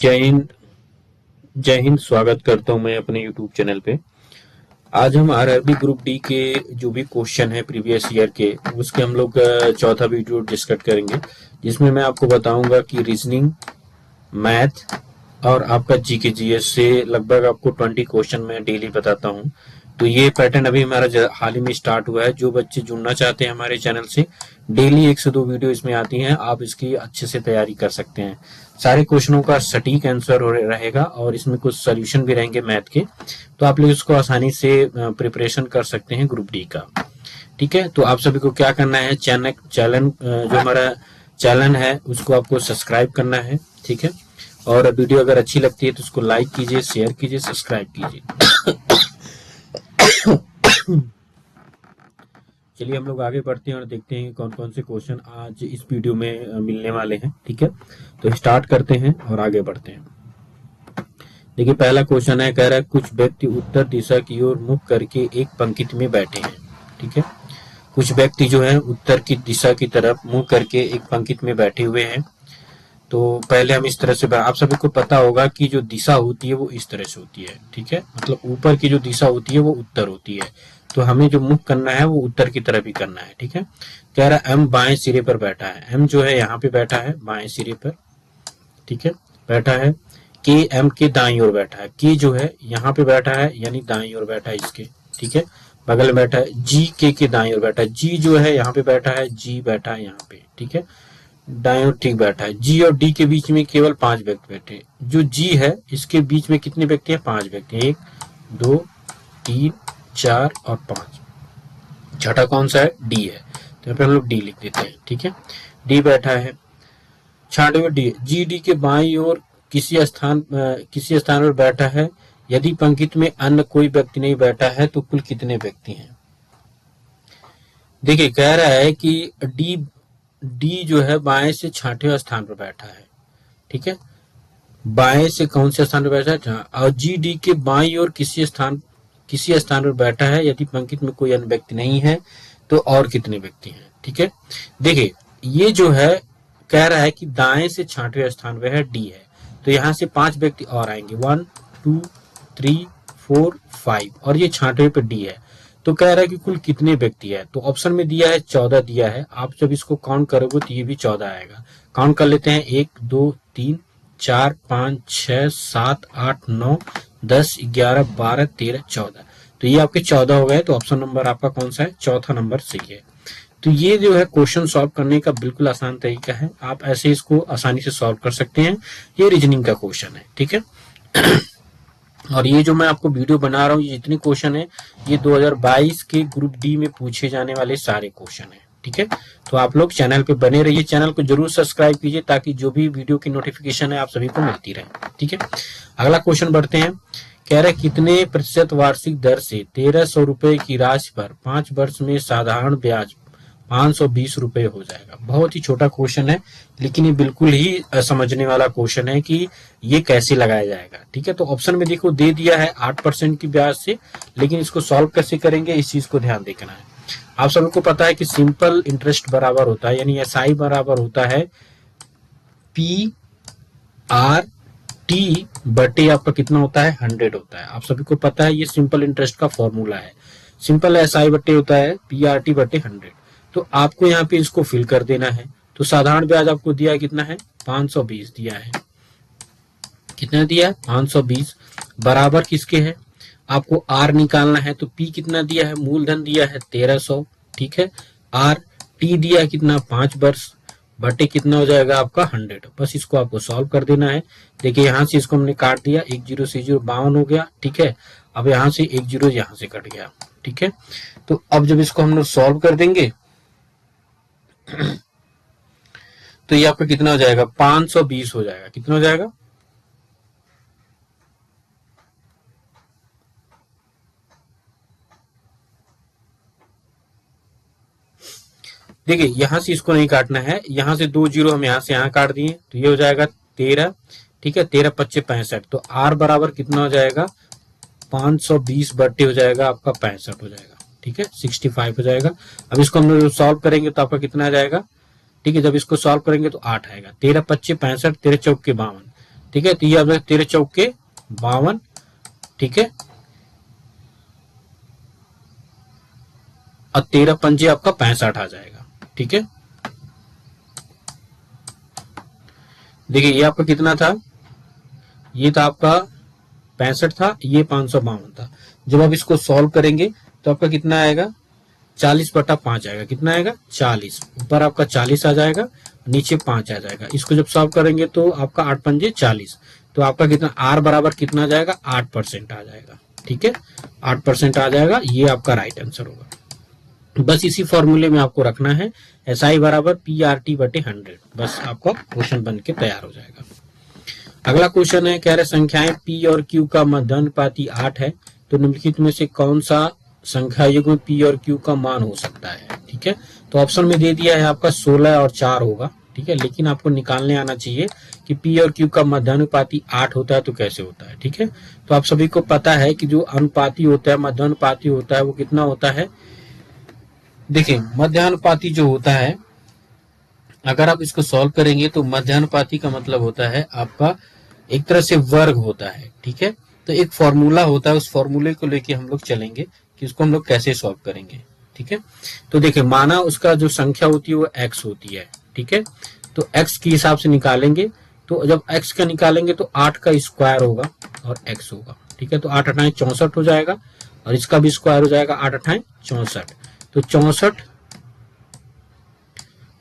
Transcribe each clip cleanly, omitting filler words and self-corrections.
जय हिंद। जय हिंद। स्वागत करता हूं मैं अपने YouTube चैनल पे। आज हम आरआरबी ग्रुप डी के जो भी क्वेश्चन है प्रीवियस ईयर के, उसके हम लोग चौथा वीडियो डिस्कस करेंगे, जिसमें मैं आपको बताऊंगा कि रीजनिंग, मैथ और आपका जीके जीएस से लगभग आपको 20 क्वेश्चन मैं डेली बताता हूं। तो ये पैटर्न अभी हमारा हाल ही में स्टार्ट हुआ है। जो बच्चे जुड़ना चाहते हैं हमारे चैनल से, डेली 1 से 2 वीडियो इसमें आती हैं, आप इसकी अच्छे से तैयारी कर सकते हैं। सारे क्वेश्चनों का सटीक आंसर रहेगा और इसमें कुछ सोल्यूशन भी रहेंगे मैथ के, तो आप लोग इसको आसानी से प्रिपरेशन कर सकते हैं ग्रुप डी का। ठीक है, तो आप सभी को क्या करना है, चैनल जो हमारा चैनल है उसको आपको सब्सक्राइब करना है। ठीक है, और वीडियो अगर अच्छी लगती है तो उसको लाइक कीजिए, शेयर कीजिए, सब्सक्राइब कीजिए। चलिए हम लोग आगे बढ़ते हैं और देखते हैं कौन कौन से क्वेश्चन आज इस वीडियो में मिलने वाले हैं। ठीक है, तो स्टार्ट करते हैं और आगे बढ़ते हैं। देखिए पहला क्वेश्चन है, कह रहा है कुछ व्यक्ति उत्तर दिशा की ओर मुख करके एक पंक्ति में बैठे हैं। ठीक है, कुछ व्यक्ति जो है उत्तर की दिशा की तरफ मुंह करके एक पंक्ति में बैठे हुए हैं। तो पहले हम इस तरह से, आप सभी को पता होगा कि जो दिशा होती है वो इस तरह से होती है। ठीक है, मतलब ऊपर की जो दिशा होती है वो उत्तर होती है, तो हमें जो मुख करना है वो उत्तर की तरफ ही करना है। ठीक है, कह रहा है एम बाएं सिरे पर बैठा है। एम जो है यहाँ पे बैठा है बाएं सिरे पर। ठीक है, बैठा है। के एम के दाईं ओर बैठा है। के जो है यहाँ पे बैठा है, यानी दाईं ओर बैठा है इसके। ठीक है, बगल में बैठा है। जी के दाईं ओर बैठा है। जी जो है यहाँ पे बैठा है, जी बैठा है यहाँ पे। ठीक है, दाईं ओर ठीक बैठा है। जी और डी के बीच में केवल 5 व्यक्ति बैठे। जो जी है इसके बीच में कितने व्यक्ति हैं? 5 व्यक्ति। 1 2 3 4 और 5। छठा कौन सा है? डी है, तो यहाँ पे हम लोग डी लिख देते हैं। ठीक है, डी बैठा है। छठवें डी। जी डी के बाईं ओर किसी स्थान पर बैठा है। यदि पंक्ति में अन्य कोई व्यक्ति नहीं बैठा है तो कुल कितने व्यक्ति हैं? देखिए कह रहा है कि डी जो है बाएं से छठवें स्थान पर बैठा है। ठीक है, बाएं से कौन से स्थान पर बैठा है? और जी डी के बाईं ओर किसी स्थान पर बैठा है। यदि पंक्ति में कोई अन्य व्यक्ति नहीं है तो और कितने व्यक्ति हैं? ठीक है, देखिए ये जो है कह रहा है कि दाएं से छठवें स्थान पर है, डी है, तो यहां से 5 व्यक्ति और आएंगे। 1 2 3 4 5 और ये छठवें पे डी है, तो कह रहा है कि कुल कितने व्यक्ति है? तो ऑप्शन में दिया है 14 दिया है। आप जब इसको काउंट करोगे तो ये भी 14 आएगा। काउंट कर लेते हैं। 1 2 3 4 5 6 7 8 9 10 11 12 13 14, तो ये आपके 14 हो गए। तो ऑप्शन नंबर आपका कौन सा है? चौथा नंबर सही है। तो ये जो है क्वेश्चन सॉल्व करने का बिल्कुल आसान तरीका है, आप ऐसे इसको आसानी से सॉल्व कर सकते हैं। ये रीजनिंग का क्वेश्चन है। ठीक है, और ये जो मैं आपको वीडियो बना रहा हूँ, ये जितने क्वेश्चन है ये 2022 के ग्रुप डी में पूछे जाने वाले सारे क्वेश्चन है। ठीक है, तो आप लोग चैनल पे बने रहिए, चैनल को जरूर सब्सक्राइब कीजिए ताकि जो भी वीडियो की नोटिफिकेशन है आप सभी को मिलती रहे। ठीक है, अगला क्वेश्चन बढ़ते हैं। कह रहे कितने प्रतिशत वार्षिक दर से 1300 रुपए की राशि पर 5 वर्ष में साधारण ब्याज 520 रुपए हो जाएगा? बहुत ही छोटा क्वेश्चन है, लेकिन ये बिल्कुल ही समझने वाला क्वेश्चन है कि ये कैसे लगाया जाएगा। ठीक है, तो ऑप्शन में देखो दे दिया है 8% की ब्याज से, लेकिन इसको सॉल्व कैसे करेंगे इस चीज को ध्यान देखना है। आप सबको पता है कि सिंपल इंटरेस्ट बराबर होता है, यानी एसआई बराबर होता है पी आर टी बटे आपका कितना होता है? 100 होता है। आप सभी को पता है ये सिंपल इंटरेस्ट का फॉर्मूला है। सिंपल एसआई बटे होता है पी आर टी बटे 100। तो आपको यहाँ पे इसको फिल कर देना है। तो साधारण ब्याज आपको दिया है कितना है? 520 दिया है। कितना दिया है? 520 बराबर किसके है? आपको आर निकालना है, तो पी कितना दिया है? मूलधन दिया है 1300। ठीक है, आर टी दिया कितना? 5 वर्ष बटे कितना हो जाएगा आपका? 100। बस इसको आपको सॉल्व कर देना है। देखिए यहाँ से इसको हमने काट दिया, 1 0 से 0 52 हो गया। ठीक है, अब यहाँ से 1 0 यहाँ से कट गया। ठीक है, तो अब जब इसको हम लोग सॉल्व कर देंगे तो ये आपका कितना हो जाएगा? 520 हो जाएगा। कितना हो जाएगा? देखिए यहां से इसको नहीं काटना है, यहां से 2 0 हम यहां से यहां काट दिए, तो ये हो जाएगा 13। ठीक है, 13 25 65, तो आर बराबर कितना हो जाएगा? 520 बट्टे हो जाएगा आपका 65 हो जाएगा। ठीक है, 65 हो जाएगा। अब इसको हम लोग सॉल्व करेंगे तो आपका कितना आ जाएगा? ठीक है, जब इसको सॉल्व करेंगे तो 8 आएगा। 13 25 65, 13 चौक के 52, ठीक है। तो ये आपका 13 चौके 52, ठीक है, और 13 पंजे आपका 65 आ जाएगा, ठीक है। देखिए ये आपका कितना था, ये था आपका 65 था, ये 552 था। जब आप इसको सॉल्व करेंगे तो आपका कितना आएगा, 40/5 आएगा। कितना आएगा, 40। ऊपर आपका 40 आ जाएगा, नीचे 5 आ जाएगा। इसको जब सॉल्व करेंगे तो आपका 8 पंजे 40, तो आपका कितना आर बराबर कितना आ जाएगा, 8% आ जाएगा, ठीक है, 8% आ जाएगा। ये आपका राइट आंसर होगा। बस इसी फॉर्मूले में आपको रखना है, SI बराबर PRT/100। बस आपका क्वेश्चन बन के तैयार हो जाएगा। अगला क्वेश्चन है, कह रहे संख्याएं P और Q का मध्यानुपाती 8 है, तो निम्नलिखित में से कौन सा संख्या युग्म P और Q का मान हो सकता है, ठीक है। तो ऑप्शन में दे दिया है आपका 16 और 4 होगा, ठीक है, लेकिन आपको निकालने आना चाहिए कि P और Q का मध्यानुपाती 8 होता है तो कैसे होता है, ठीक है। तो आप सभी को पता है कि जो अनुपाती होता है, मध्यानुपाती होता है, वो कितना होता है। देखिए मध्यानुपाती जो होता है, अगर आप इसको सॉल्व करेंगे तो मध्यानुपाती का मतलब होता है आपका एक तरह से वर्ग होता है, ठीक है। तो एक फॉर्मूला होता है, उस फॉर्मूले को लेके हम लोग चलेंगे कि उसको हम लोग कैसे सॉल्व करेंगे, ठीक है। तो देखिए माना उसका जो संख्या होती है वो x होती है, ठीक है। तो x के हिसाब से निकालेंगे, तो जब x का निकालेंगे तो 8 का स्क्वायर होगा और x होगा, ठीक है। तो 8 8 64 हो जाएगा, और इसका भी स्क्वायर हो जाएगा 8 8 64। तो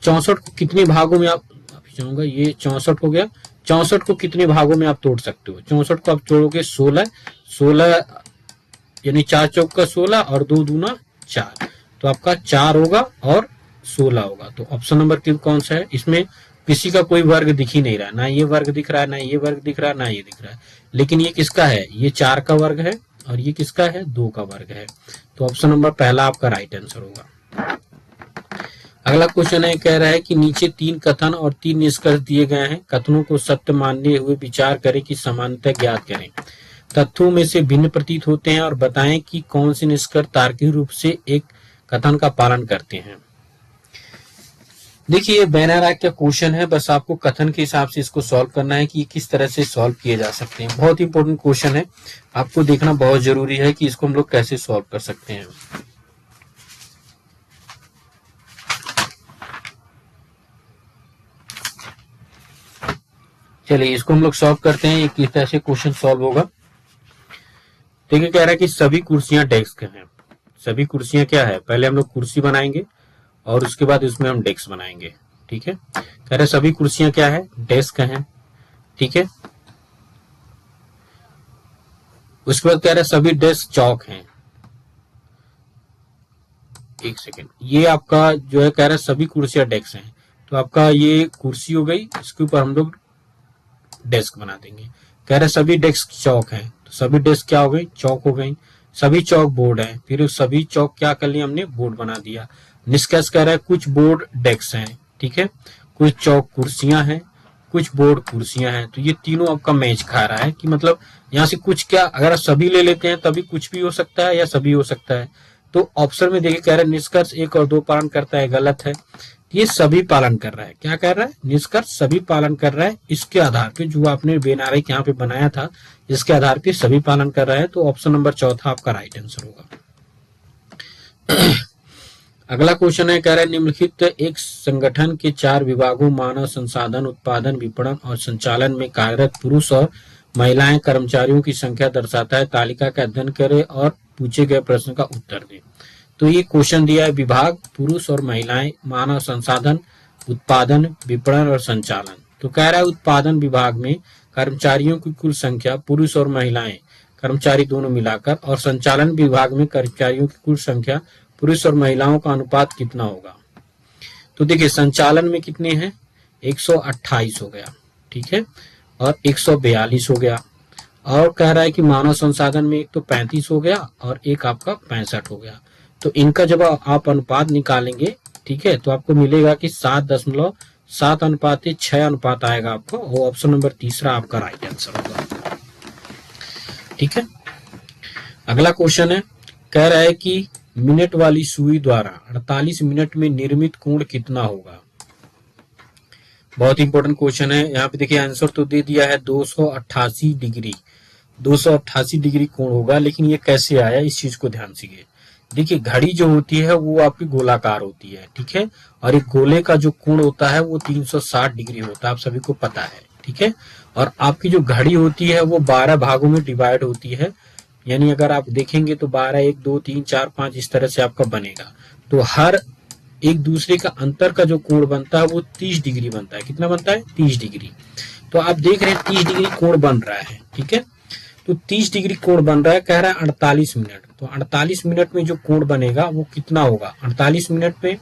64 को कितने भागों में आप जाऊंगा, ये 64 हो गया। 64 को कितने भागों में आप तोड़ सकते हो, 64 को आप तोड़ोगे 16 यानी 4 चौक का 16 और 2 दूना 4, तो आपका 4 होगा और 16 होगा। तो ऑप्शन नंबर 3 कौन सा है, इसमें किसी का कोई वर्ग दिख ही नहीं रहा, ना ये वर्ग दिख रहा है, ना ये वर्ग दिख रहा है, ना ये दिख रहा है, लेकिन ये किसका है, ये 4 का वर्ग है और ये किसका है, 2 का वर्ग है। तो ऑप्शन नंबर पहला आपका राइट आंसर होगा। अगला क्वेश्चन है, कह रहा है कि नीचे 3 कथन और 3 निष्कर्ष दिए गए हैं, कथनों को सत्य मानते हुए विचार करें कि समानता ज्ञात करें। तथ्यों में से भिन्न प्रतीत होते हैं और बताएं कि कौन से निष्कर्ष तार्किक रूप से एक कथन का पालन करते हैं। देखिए ये बैनर का क्वेश्चन है, बस आपको कथन के हिसाब से इसको सॉल्व करना है कि किस तरह से सॉल्व किए जा सकते हैं। बहुत इंपॉर्टेंट क्वेश्चन है, आपको देखना बहुत जरूरी है कि इसको हम लोग कैसे सॉल्व कर सकते हैं। चलिए इसको हम लोग सॉल्व करते हैं, ये किस तरह से क्वेश्चन सॉल्व होगा। देखिए कह रहा है कि सभी कुर्सियां डेस्क हैं। सभी कुर्सियां क्या है, पहले हम लोग कुर्सी बनाएंगे और उसके बाद उसमें हम डेस्क बनाएंगे, ठीक है। कह रहे सभी कुर्सियां क्या है, डेस्क हैं, ठीक है। उसके बाद कह रहे सभी डेस्क चौक हैं। एक सेकेंड, ये आपका जो है कह रहा है सभी कुर्सियां डेस्क हैं, तो आपका ये कुर्सी हो गई, इसके ऊपर हम लोग डेस्क बना देंगे। कह रहे सभी डेस्क चौक हैं, तो सभी डेस्क क्या हो गई, चौक हो गई। सभी चौक बोर्ड है, फिर सभी चौक क्या कर लिया हमने, बोर्ड बना दिया। निष्कर्ष कह रहा है कुछ बोर्ड डेस्क हैं, ठीक है, कुछ चौक कुर्सियां हैं, कुछ बोर्ड कुर्सियां हैं। तो ये तीनों आपका मैच खा रहा है कि मतलब यहाँ से कुछ क्या, अगर आप सभी ले लेते हैं तभी कुछ भी हो सकता है या सभी हो सकता है। तो ऑप्शन में देखिए कह रहा है निष्कर्ष 1 और 2 पालन करता है, गलत है। ये सभी पालन कर रहा है, क्या कर रहा है, निष्कर्ष सभी पालन कर रहा है। इसके आधार पे जो आपने बेनारे यहाँ पे बनाया था, इसके आधार पे सभी पालन कर रहा है। तो ऑप्शन नंबर चौथा आपका राइट आंसर होगा। अगला क्वेश्चन है, कह रहा है निम्नलिखित एक संगठन के 4 विभागों मानव संसाधन, उत्पादन, विपणन और संचालन में कार्यरत पुरुष और महिलाएं कर्मचारियों की संख्या दर्शाता है। तालिका का अध्ययन करें और पूछे गए प्रश्न का उत्तर दें। तो ये क्वेश्चन दिया है, विभाग पुरुष और महिलाएं, मानव संसाधन, उत्पादन, विपणन और संचालन। तो कह रहा है उत्पादन विभाग में कर्मचारियों की कुल संख्या पुरुष और महिलाएं कर्मचारी दोनों मिलाकर, और संचालन विभाग में कर्मचारियों की कुल संख्या पुरुष और महिलाओं का अनुपात कितना होगा। तो देखिए संचालन में कितने हैं, 128 हो गया, ठीक है, और 142 हो गया। और कह रहा है कि मानव संसाधन में एक तो 35 हो गया और एक आपका 65 हो गया। तो इनका जब आप अनुपात निकालेंगे, ठीक है, तो आपको मिलेगा कि 7.7 अनुपात 6 अनुपात आएगा आपको, और ऑप्शन नंबर तीसरा आपका राइट आंसर होगा, ठीक है। अगला क्वेश्चन है, कह रहा है कि मिनट वाली सुई द्वारा 48 मिनट में निर्मित कोण कितना होगा। बहुत इंपॉर्टेंट क्वेश्चन है। यहाँ पे देखिए आंसर तो दे दिया है 288 डिग्री, 288 डिग्री कोण होगा, लेकिन ये कैसे आया इस चीज को ध्यान से देखिए। घड़ी जो होती है वो आपकी गोलाकार होती है, ठीक है, और एक गोले का जो कोण होता है वो 360 डिग्री होता है, आप सभी को पता है, ठीक है। और आपकी जो घड़ी होती है वो 12 भागों में डिवाइड होती है, यानी अगर आप देखेंगे तो 12, 1, 2, 3, 4, 5 इस तरह से आपका बनेगा। तो हर एक दूसरे का अंतर का जो कोण बनता है वो 30 डिग्री बनता है। कितना बनता है? 30 डिग्री। तो आप देख रहे हैं 30 डिग्री कोण बन रहा है, ठीक है। तो 30 डिग्री कोण बन रहा है, कह रहा है 48 मिनट। तो 48 मिनट में जो कोण बनेगा वो कितना होगा 48 मिनट में?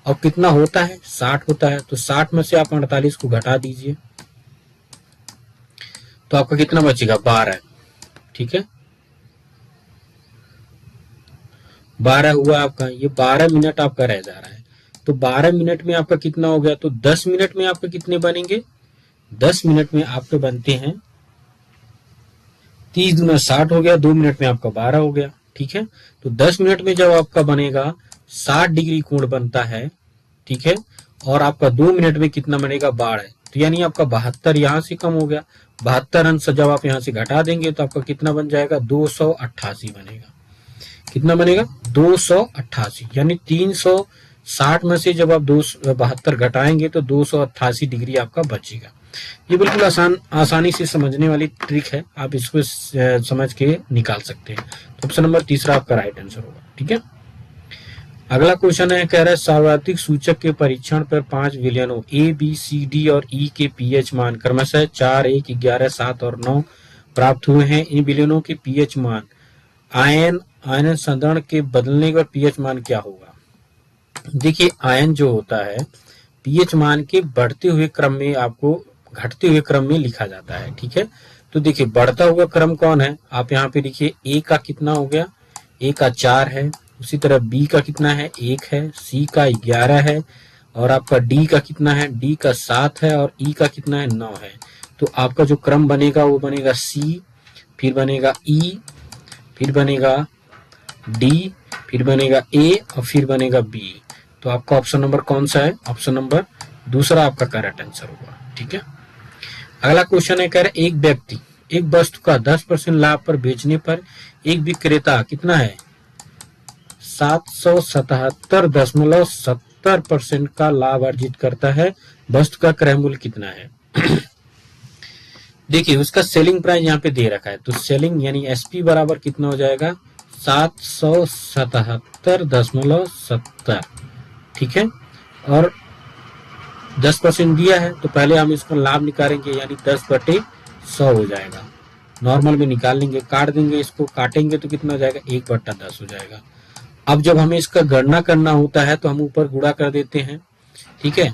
और कितना होता है? 60 होता है। तो 60 में से आप 48 को घटा दीजिए तो आपका कितना बचेगा? 12, ठीक है। 12 हुआ आपका, ये 12 मिनट आपका रह जा रहा है। तो 12 मिनट में आपका कितना हो गया? तो 10 मिनट में आपके कितने बनेंगे? 10 मिनट में आपके बनते हैं 30 दूना 60 हो गया, 2 मिनट में आपका 12 हो गया, ठीक है। तो 10 मिनट में जब आपका बनेगा 60 डिग्री कोण बनता है, ठीक है, और आपका 2 मिनट में कितना बनेगा? 12। तो यानी आपका 72 यहाँ से कम हो गया। 72 अंश जब आप यहाँ से घटा देंगे तो आपका कितना बन जाएगा? 288 बनेगा। कितना बनेगा? 288। यानी 360 में से जब आप 272 घटाएंगे तो 288 डिग्री आपका बचेगा। ये बिल्कुल आसानी से समझने वाली ट्रिक है, आप इसको समझ के निकाल सकते हैं। तो ऑप्शन नंबर तीसरा आपका राइट आंसर होगा, ठीक है। अगला क्वेश्चन है, कह रहा है सार्वत्रिक सूचक के परीक्षण पर 5 विलयनों ए, बी, सी, डी और ई के पीएच मान क्रमशः 4, 1, 11, 7 और 9 प्राप्त हुए हैं। इन विलयनों के पीएच मान आयन संदर्ण के बदलने पर पीएच मान क्या होगा? देखिए आयन जो होता है पीएच मान के बढ़ते हुए क्रम में आपको घटते हुए क्रम में लिखा जाता है, ठीक है। तो देखिए बढ़ता हुआ क्रम कौन है? आप यहाँ पे देखिए ए का कितना हो गया? ए का 4 है। उसी तरह बी का कितना है? 1 है। सी का 11 है। और आपका डी का कितना है? डी का 7 है। और ई का कितना है? 9 है। तो आपका जो क्रम बनेगा वो बनेगा सी, फिर बनेगा ई, फिर बनेगा डी, फिर बनेगा ए और फिर बनेगा बी। तो आपका ऑप्शन नंबर कौन सा है? ऑप्शन नंबर दूसरा आपका करेक्ट आंसर होगा, ठीक है। अगला क्वेश्चन है, कह रहे एक व्यक्ति एक वस्तु का 10% लाभ पर बेचने पर एक विक्रेता कितना है? 777.70% का लाभ अर्जित करता है। वस्तु का क्रय मूल्य कितना है? देखिए उसका सेलिंग प्राइस यहाँ पे दे रखा है, तो सेलिंग यानी एसपी बराबर कितना हो जाएगा? 777.70, ठीक है। और 10% दिया है तो पहले हम इसका लाभ निकालेंगे, यानी 10/100 हो जाएगा। नॉर्मल में निकाल लेंगे, काट देंगे, इसको काटेंगे तो कितना हो जाएगा? 1/10 हो जाएगा। अब जब हमें इसका गणना करना होता है तो हम ऊपर गुणा कर देते हैं, ठीक है,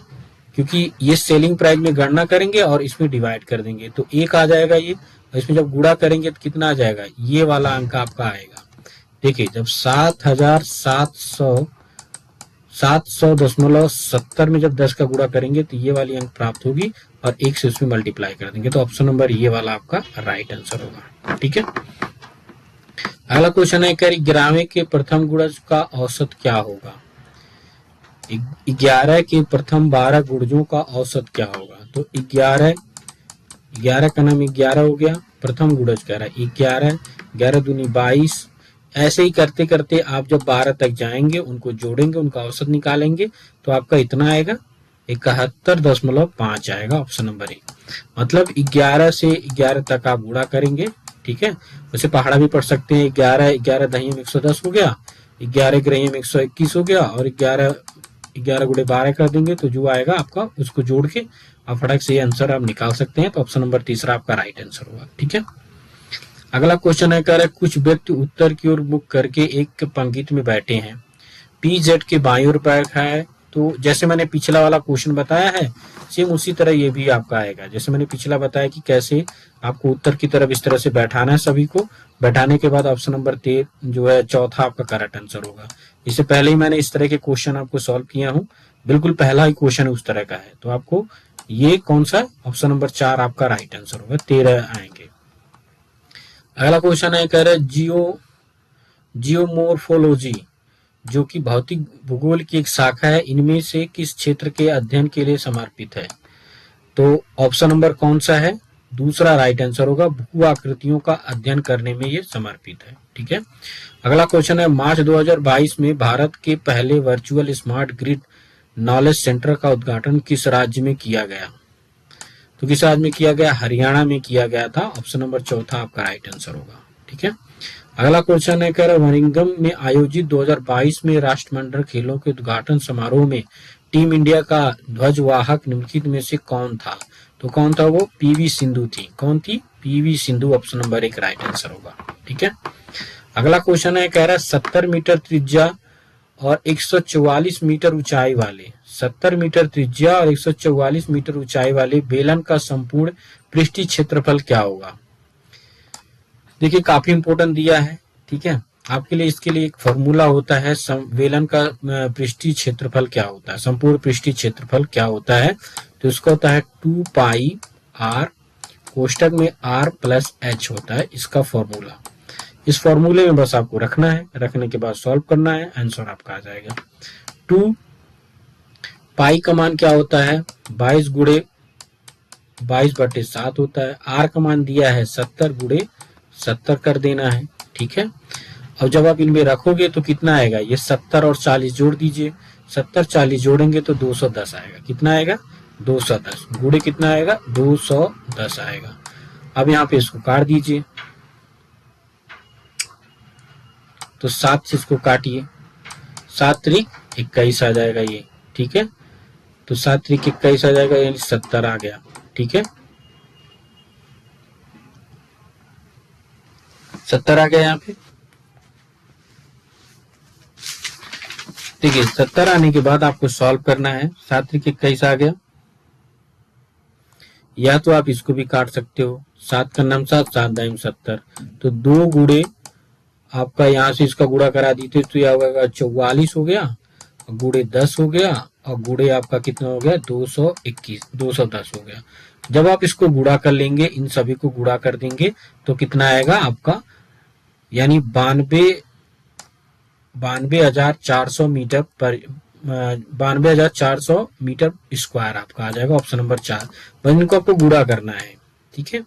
क्योंकि ये सेलिंग प्राइस में गणना करेंगे और इसमें डिवाइड कर देंगे तो 1 आ जाएगा ये। इसमें जब गुणा करेंगे तो कितना आ जाएगा? ये वाला अंक आपका आएगा। देखिए जब 7,700.70 में जब 10 का गुणा करेंगे तो ये वाली अंक प्राप्त होगी और 1 से उसमें मल्टीप्लाई कर देंगे। तो ऑप्शन नंबर ये वाला आपका राइट आंसर होगा, ठीक है। अगला क्वेश्चन है, कह 11 के प्रथम गुणज का औसत क्या होगा? 11 के प्रथम 12 गुणजों का औसत क्या होगा? तो 11 का नाम 11 हो गया, प्रथम गुणज कह रहा है 11, 11 दूनी 22। ऐसे ही करते करते आप जब 12 तक जाएंगे, उनको जोड़ेंगे, उनका औसत निकालेंगे तो आपका इतना आएगा 71.5 आएगा। ऑप्शन नंबर ए, मतलब 11 से 11 तक आप गुणा करेंगे, ठीक है। वैसे पहाड़ा भी पढ़ सकते हैं, 11 दही में 110 हो गया, 11 ग्रही में 121 हो गया और 11 गुणे 12 कर देंगे तो जो आएगा आपका उसको जोड़ के आप फटाक से आंसर आप निकाल सकते हैं। तो ऑप्शन नंबर तीसरा आपका राइट आंसर होगा, ठीक है। अगला क्वेश्चन है, कह रहा है कुछ व्यक्ति उत्तर की ओर मुख करके एक पंक्ति में बैठे हैं, पी जेड के बाईं ओर पैर रखा है। तो जैसे मैंने पिछला वाला क्वेश्चन बताया है सेम उसी तरह ये भी आपका आएगा। जैसे मैंने पिछला बताया कि कैसे आपको उत्तर की तरफ इस तरह से बैठाना है, सभी को बैठाने के बाद ऑप्शन नंबर 13 जो है चौथा आपका करेक्ट आंसर होगा। इससे पहले ही मैंने इस तरह के क्वेश्चन आपको सॉल्व किया हूँ, बिल्कुल पहला ही क्वेश्चन उस तरह का है। तो आपको ये कौन सा ऑप्शन नंबर 4 आपका राइट आंसर होगा, 13 आएंगे। अगला क्वेश्चन है, कह रहे जियोमोर्फोलॉजी जो कि भौतिक भूगोल की एक शाखा है, इनमें से किस क्षेत्र के अध्ययन के लिए समर्पित है? तो ऑप्शन नंबर कौन सा है, दूसरा राइट आंसर होगा। भू आकृतियों का अध्ययन करने में ये समर्पित है। ठीक है, अगला क्वेश्चन है, मार्च 2022 में भारत के पहले virtual smart grid knowledge centre का उद्घाटन किस राज्य में किया गया? तो किस राज्य में किया गया? हरियाणा में किया गया था। ऑप्शन नंबर चौथा आपका राइट आंसर होगा। ठीक है, अगला क्वेश्चन है, कह रहा वरिंगम में आयोजित 2022 में राष्ट्रमंडल खेलों के उद्घाटन समारोह में टीम इंडिया का ध्वजवाहक निम्नलिखित में से कौन था? तो कौन था वो? पीवी सिंधु थी। कौन थी? PV Sindhu. Option number 1 right answer होगा। ठीक है, अगला क्वेश्चन है, कह रहा है 70 मीटर त्रिज्या और 144 मीटर ऊंचाई वाले 70 मीटर त्रिज्या और 144 मीटर ऊंचाई वाले बेलन का संपूर्ण पृष्ठीय क्षेत्रफल क्या होगा? देखिए काफी इंपोर्टेंट दिया है। ठीक है, आपके लिए इसके लिए एक फॉर्मूला होता है, बेलन का पृष्ठीय क्षेत्रफल क्या होता है, संपूर्ण पृष्ठीय क्षेत्रफल क्या होता है? तो इसका होता है 2 पाई आर, कोष्टक में r प्लस h होता है इसका फॉर्मूला। इस फॉर्मूले में बस आपको रखना है, रखने के बाद सॉल्व करना है, आंसर आपका आ जाएगा। 2 पाई का मान क्या होता है? 22 गुणे 22/7 होता है। r का मान दिया है 70 गुणे 70 कर देना है। ठीक है, अब जब आप इनमें रखोगे तो कितना आएगा? ये 70 और 40 जोड़ दीजिए, 70 40 जोड़ेंगे तो 210 आएगा। कितना आएगा? 210 गुणे कितना आएगा? 210 आएगा। अब यहाँ पे इसको काट दीजिए, तो 7 से इसको काटिए, 7 त्रिक 21 आ जाएगा ये। ठीक है, तो 7 त्रिक 21 आ जाएगा, यानी 70 आ गया। ठीक है, 70 आ गया यहाँ पे। देखिए 70 आने के बाद आपको सॉल्व करना है। 7 त्रिक 21 आ गया, या तो आप इसको भी काट सकते हो, 7 का नाम 7, 7 दाइम 70, तो 2 गुणे आपका यहाँ से इसका गुणा करा दीजिए तो यह होगा 44 हो गया, गुणे 10 हो गया, और गुणे आपका कितना हो गया? 210 हो गया। जब आप इसको गुणा कर लेंगे, इन सभी को गुणा कर देंगे तो कितना आएगा आपका? यानी 92,400 मीटर पर 92,400 मीटर स्क्वायर आपका आ जाएगा। Option number 4। बस इनको आपको गुणा करना है। ठीक है,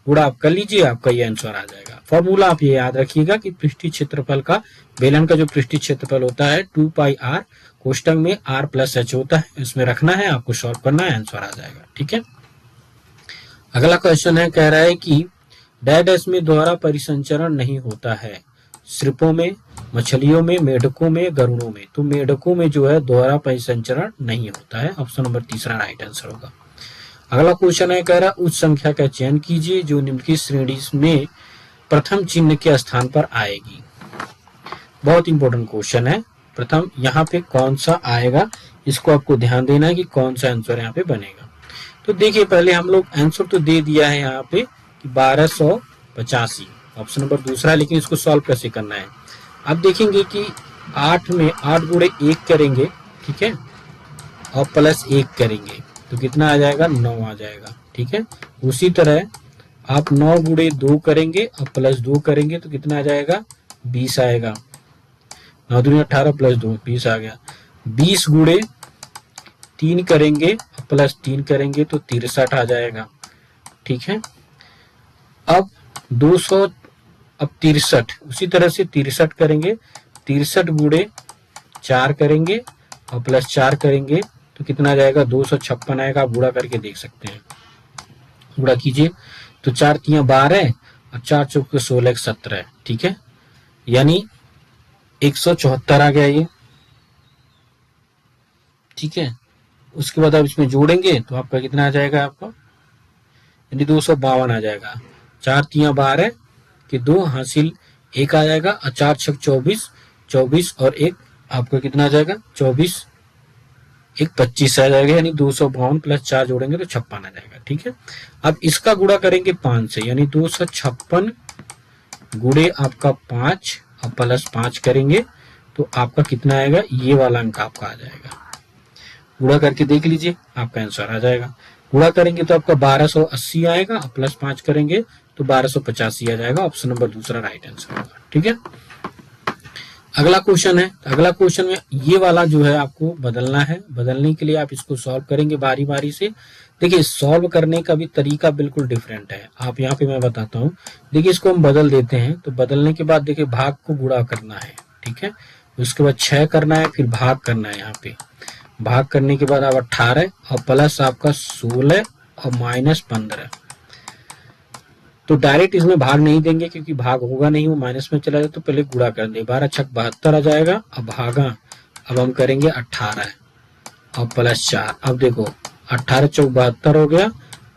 गुणा आप कर लीजिए, आपका ये आंसर आ जाएगा। फॉर्मूला आप ये याद रखिएगा कि पृष्ठीय क्षेत्रफल का, बेलन का जो पृष्ठीय क्षेत्रफल होता है 2 पाई आर, कोष्टक में r प्लस h होता है, इसमें रखना है, आपको सॉल्व करना है, आंसर आ जाएगा। ठीक है, अगला क्वेश्चन है, कह रहा है कि डैश में दोहरा परिसंचरण नहीं होता है, सिर्पों में, मछलियों में, मेढकों में, गरुड़ों में। तो मेढकों में जो है दोहरा परिसंचरण नहीं होता है। ऑप्शन नंबर 3 राइट आंसर होगा। अगला क्वेश्चन है, कह रहा उस संख्या का चयन कीजिए जो निम्नलिखित श्रेणी में प्रथम चिन्ह के स्थान पर आएगी। बहुत इंपॉर्टेंट क्वेश्चन है। प्रथम यहाँ पे कौन सा आएगा, इसको आपको ध्यान देना है कि कौन सा आंसर यहाँ पे बनेगा। तो देखिए पहले हम लोग आंसर तो दे दिया है यहाँ पे कि 1285, ऑप्शन नंबर 2, लेकिन इसको सॉल्व कैसे करना है। अब देखेंगे कि 8 में 8 गुणे 1 करेंगे, ठीक है, और प्लस 1 करेंगे तो कितना आ जाएगा? 9 आ जाएगा। ठीक है, उसी तरह आप 9 गुणे 2 करेंगे और प्लस 2 करेंगे तो कितना आ जाएगा? 20 आएगा। 9 दूनी 18 प्लस 2 20 आ गया। 20 गुणे 3 करेंगे और प्लस 3 करेंगे तो 63 आ जाएगा। ठीक है, अब 200, अब 63, उसी तरह से 63 करेंगे, 63 गुणे 4 करेंगे और प्लस 4 करेंगे तो कितना आ जाएगा? 256 आएगा। आप गुणा करके देख सकते हैं, गुणा कीजिए तो 4 3 12 और 4 चौके 16 17। ठीक है, यानी 174 आ गया ये। ठीक है, उसके बाद आप इसमें जोड़ेंगे तो आपका कितना आ जाएगा? आपका यानी 252 आ जाएगा। 4 3 12 के 2 हासिल 1 आ जाएगा, और 4 6 24, 24 और 1 आपका कितना आ जाएगा? 24, 1 25 आ जाएगा, यानी 252 प्लस 4 जोड़ेंगे तो 56 आ जाएगा। ठीक है, अब इसका गुणा करेंगे 5 से, यानी 256 गुणे आपका 5 और प्लस 5 करेंगे तो आपका कितना आएगा? ये वाला अंक आपका आ जाएगा। गुणा करके देख लीजिए, आपका आंसर आ जाएगा। गुणा करेंगे तो आपका 1280 आएगा, और प्लस 5 करेंगे तो 1285 आ जाएगा। ऑप्शन नंबर 2 राइट आंसर होगा। ठीक है, अगला क्वेश्चन है, अगला क्वेश्चन में ये वाला जो है आपको बदलना है। बदलने के लिए आप इसको सॉल्व करेंगे बारी बारी से। देखिए सॉल्व करने का भी तरीका बिल्कुल डिफरेंट है। आप यहाँ पे मैं बताता हूँ। देखिए इसको हम बदल देते हैं, तो बदलने के बाद देखिए भाग को गुणा करना है, ठीक है। उसके बाद 6 करना है, फिर भाग करना है। यहाँ पे भाग करने के बाद आप 18 और प्लस आपका 16 और माइनस 15। तो डायरेक्ट इसमें भाग नहीं देंगे क्योंकि भाग होगा नहीं, वो माइनस में चला जाए, तो पहले गुणा कर दे। 12 छक 72 आ जाएगा। अब भागा, अब हम करेंगे 18 और प्लस 4। अब देखो 18 चौक 72 हो गया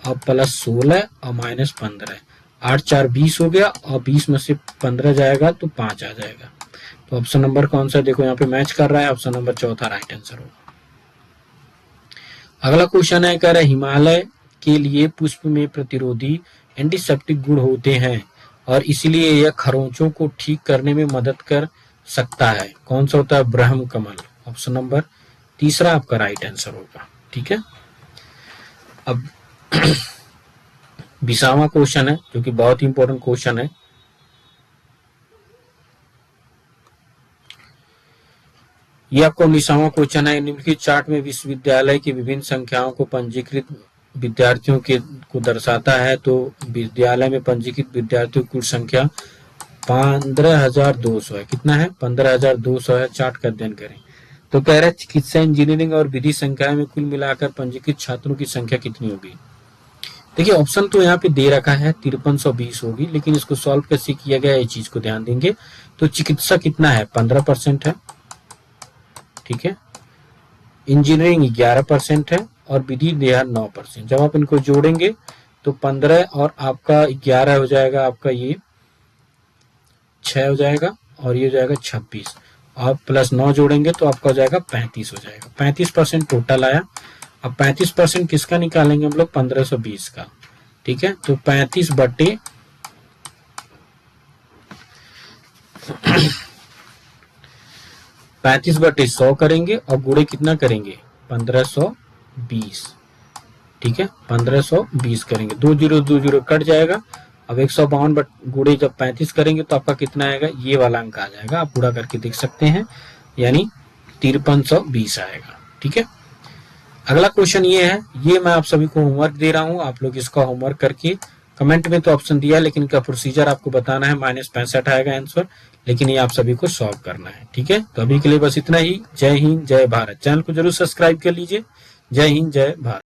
और प्लस 16 और माइनस 15। 8 4 20 हो गया और 20 में से 15 जाएगा तो 5 आ जाएगा। तो ऑप्शन नंबर कौन सा देखो यहाँ पे मैच कर रहा है, ऑप्शन नंबर चौथा राइट आंसर होगा। अगला क्वेश्चन है, कह रहा है हिमालय के लिए पुष्प में प्रतिरोधी एंटीसेप्टिक गुण होते हैं और इसलिए यह खरोंचों को ठीक करने में मदद कर सकता है। कौन सा होता है? ब्रह्म कमल। ऑप्शन नंबर तीसरा आपका राइट आंसर होगा, ठीक है। अब 20वां क्वेश्चन है जो कि बहुत ही इंपॉर्टेंट क्वेश्चन है। ये आपको 19वां क्वेश्चन है। निम्नलिखित चार्ट में विश्वविद्यालय की विभिन्न संख्याओं को पंजीकृत विद्यार्थियों के को दर्शाता है। तो विद्यालय में पंजीकृत विद्यार्थियों की कुल संख्या 15,200 है। कितना है? 15,200 है। चार्ट का अध्ययन करें। तो कह रहा है चिकित्सा, इंजीनियरिंग और विधि संकाय में कुल मिलाकर पंजीकृत छात्रों की संख्या कितनी होगी। देखिए ऑप्शन तो यहाँ पे दे रखा है 5320 होगी, लेकिन इसको सॉल्व कैसे किया गया ये चीज को ध्यान देंगे। तो चिकित्सा कितना है? 15% है, ठीक है। इंजीनियरिंग 11% है और विधि दिया 9%। जब आप इनको जोड़ेंगे तो 15 और आपका 11 हो जाएगा, आपका ये 6 हो जाएगा और ये हो जाएगा 26। आप प्लस 9 जोड़ेंगे तो आपका हो जाएगा 35 हो जाएगा। 35% टोटल आया। अब 35% किसका निकालेंगे हम लोग? 1520 का, ठीक है। तो 35 बटे 100 करेंगे और गुणे कितना करेंगे? 1520, ठीक है। 1520 करेंगे, 2 जीरो 2 जीरो कट जाएगा। अब 152 गुणे जब 35 करेंगे तो आपका कितना आएगा? ये वाला अंक आ जाएगा। आप पूरा करके देख सकते हैं, यानी 5320 आएगा, ठीक है। अगला क्वेश्चन ये है, ये मैं आप सभी को होमवर्क दे रहा हूं। आप लोग इसका होमवर्क करके, कमेंट में तो ऑप्शन दिया लेकिन इनका प्रोसीजर आपको बताना है। -65 आएगा आंसर, लेकिन ये आप सभी को सॉल्व करना है, ठीक है। तो अभी के लिए बस इतना ही। जय हिंद, जय भारत। चैनल को जरूर सब्सक्राइब कर लीजिए। जय हिंद, जय भारत।